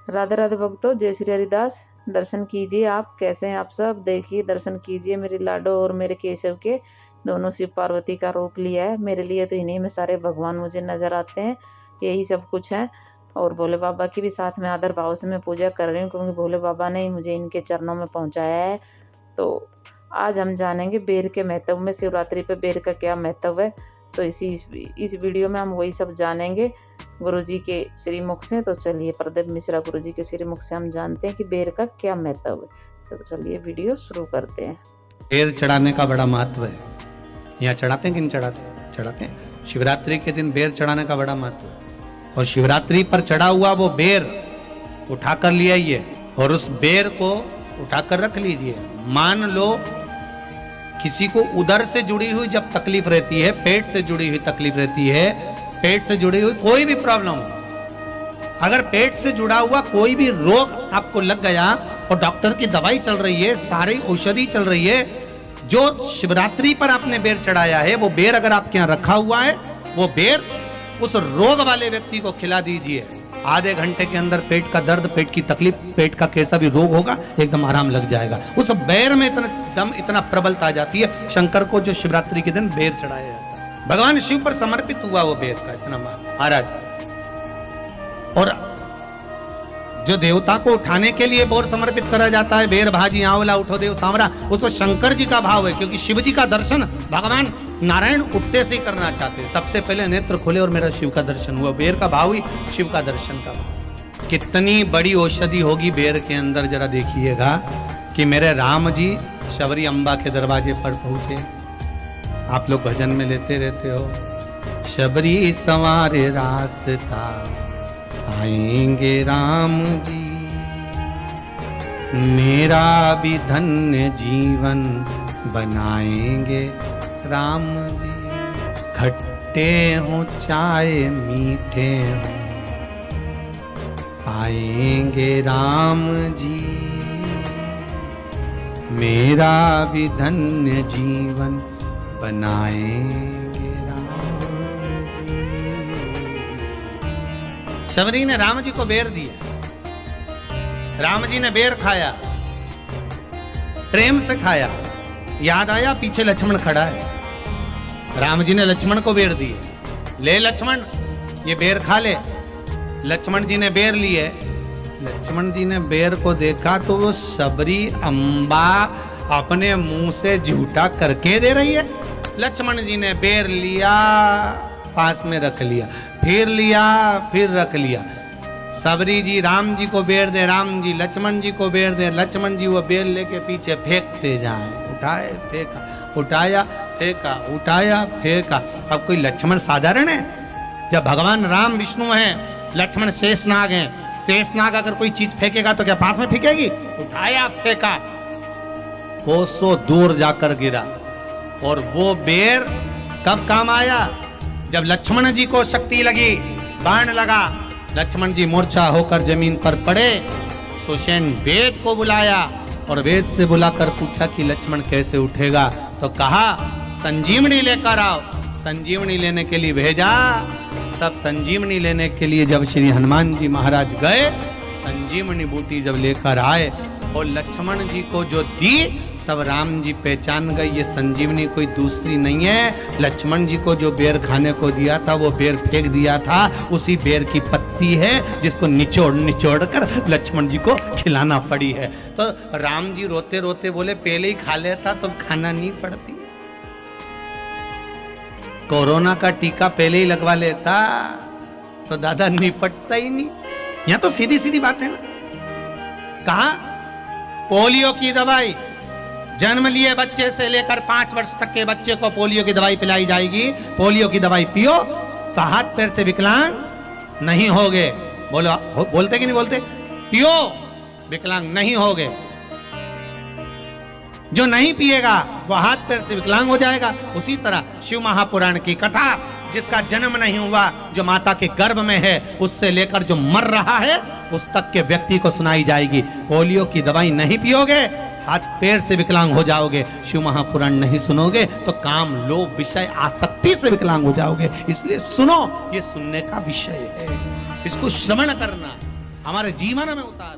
राधे राधे भक्तों, जय श्री हरिदास। दर्शन कीजिए, आप कैसे हैं आप सब। देखिए, दर्शन कीजिए, मेरे लाडो और मेरे केशव के दोनों शिव पार्वती का रूप लिया है। मेरे लिए तो इन्हीं में सारे भगवान मुझे नज़र आते हैं, यही सब कुछ है। और भोले बाबा की भी साथ में आदर भाव से मैं पूजा कर रही हूँ, क्योंकि भोले बाबा ने ही मुझे इनके चरणों में पहुँचाया है। तो आज हम जानेंगे बेर के महत्व में, शिवरात्रि पे बेर का क्या महत्व है। तो इस वीडियो में हम वही सब जानेंगे गुरुजी के श्रीमुख से। तो चलिए, प्रदीप मिश्रा गुरुजी के श्रीमुख से हम जानते हैं कि बेर का क्या महत्व है। तो चलिए वीडियो शुरू करते हैं। बेर चढ़ाने का बड़ा महत्व है। यहाँ चढ़ाते हैं कि नहीं चढ़ाते? चढ़ाते हैं। शिवरात्रि के दिन बेर चढ़ाने का बड़ा महत्व है। और शिवरात्रि पर चढ़ा हुआ वो बेर उठा कर ले आइए और उस बेर को उठाकर रख लीजिए। मान लो किसी को उदर से जुड़ी हुई जब तकलीफ रहती है, पेट से जुड़ी हुई तकलीफ रहती है, पेट से जुड़ी हुई कोई भी प्रॉब्लम हो, अगर पेट से जुड़ा हुआ कोई भी रोग आपको लग गया और डॉक्टर की दवाई चल रही है, सारी औषधि चल रही है, जो शिवरात्रि पर आपने बेर चढ़ाया है, वो बेर अगर आपके यहाँ रखा हुआ है, वो बेर उस रोग वाले व्यक्ति को खिला दीजिए। आधे घंटे के अंदर पेट का दर्द, पेट की तकलीफ, पेट का कैसा भी रोग होगा, एकदम आराम लग जाएगा। उस बेर में इतना प्रबलता आ जाती है। शंकर को जो शिवरात्रि के दिन बेर चढ़ाया जाता है, भगवान शिव पर समर्पित हुआ वो बेर का इतना महाराज। और जो देवता को उठाने के लिए बोर समर्पित करा जाता है, बेर भाजी आंवला उठो देव सांवरा, उसमें शंकर जी का भाव है, क्योंकि शिव जी का दर्शन भगवान नारायण उठते से ही करना चाहते हैं। सबसे पहले नेत्र खोले और मेरा शिव का दर्शन हुआ। बेर का भाव ही शिव का दर्शन का भाव। कितनी बड़ी औषधि होगी बेर के अंदर, जरा देखिएगा कि मेरे राम जी शबरी अम्बा के दरवाजे पर पहुंचे। आप लोग भजन में लेते रहते हो, शबरी संवारे रास्ता आएंगे राम जी, मेरा भी धन्य जीवन बनाएंगे राम जी। खट्टे हो चाहे मीठे हो आएंगे राम जी, मेरा भी धन्य जीवन बनाएंगे राम जी। शबरी ने राम जी को बेर दिया। राम जी ने बेर खाया, प्रेम से खाया। याद आया पीछे लक्ष्मण खड़ा है। राम जी ने लक्ष्मण को बेर दी, ले लक्ष्मण ये बेर खा ले। लक्ष्मण जी ने बेर लिए। लक्ष्मण जी ने बेर को देखा तो वो शबरी अम्बा अपने मुंह से झूठा करके दे रही है। लक्ष्मण जी ने बेर लिया, पास में रख लिया, फिर लिया, फिर रख लिया। शबरी जी राम जी को बेर दे, राम जी लक्ष्मण जी को बेर दे, लक्ष्मण जी वो बेर लेके पीछे फेंकते जाए। उठाए फेंका, उठाया फेंका, उठाया फेंका। अब कोई लक्ष्मण साधारण है? जब भगवान राम विष्णु हैं, लक्ष्मण शेषनाग हैं। शेषनाग अगर कोई चीज फेंकेगा तो क्या पास में फेंकेगी? उठाया फेंका, कोसों दूर जाकर गिरा। और वो बेर कब काम आया? जब लक्ष्मण जी को शक्ति लगी, बाण लगा, लक्ष्मण जी मूर्छा होकर जमीन पर पड़े। सुषेण वेद को बुलाया और वेद से बुलाकर पूछा कि लक्ष्मण कैसे उठेगा? तो कहा संजीवनी लेकर आओ। संजीवनी लेने के लिए भेजा। तब संजीवनी लेने के लिए जब श्री हनुमान जी महाराज गए, संजीवनी बूटी जब लेकर आए और लक्ष्मण जी को जो दी, तब राम जी पहचान गए ये संजीवनी कोई दूसरी नहीं है। लक्ष्मण जी को जो बेर खाने को दिया था, वो बेर फेंक दिया था, उसी बेर की पत्ती है जिसको निचोड़ निचोड़ कर लक्ष्मण जी को खिलाना पड़ी है। तो राम जी रोते रोते बोले पहले ही खा लेता तो खाना नहीं पड़ती। कोरोना का टीका पहले ही लगवा लेता तो दादा निपटता ही नहीं। यहाँ तो सीधी सीधी बात है ना। कहा पोलियो की दवाई, जन्म लिए बच्चे से लेकर 5 वर्ष तक के बच्चे को पोलियो की दवाई पिलाई जाएगी। पोलियो की दवाई पियो तो हाथ पैर से विकलांग नहीं होगे। बोलो, बोलते कि नहीं बोलते? पियो विकलांग नहीं होगे। जो नहीं पिएगा वो हाथ पैर से विकलांग हो जाएगा। उसी तरह शिव महापुराण की कथा, जिसका जन्म नहीं हुआ, जो माता के गर्भ में है, उससे लेकर जो मर रहा है उस तक के व्यक्ति को सुनाई जाएगी। पोलियो की दवाई नहीं पियोगे, हाथ पैर से विकलांग हो जाओगे। शिव महापुराण नहीं सुनोगे तो काम, लोभ, विषय, आसक्ति से विकलांग हो जाओगे। इसलिए सुनो, ये सुनने का विषय है, इसको श्रवण करना। हमारे जीवन में उतार।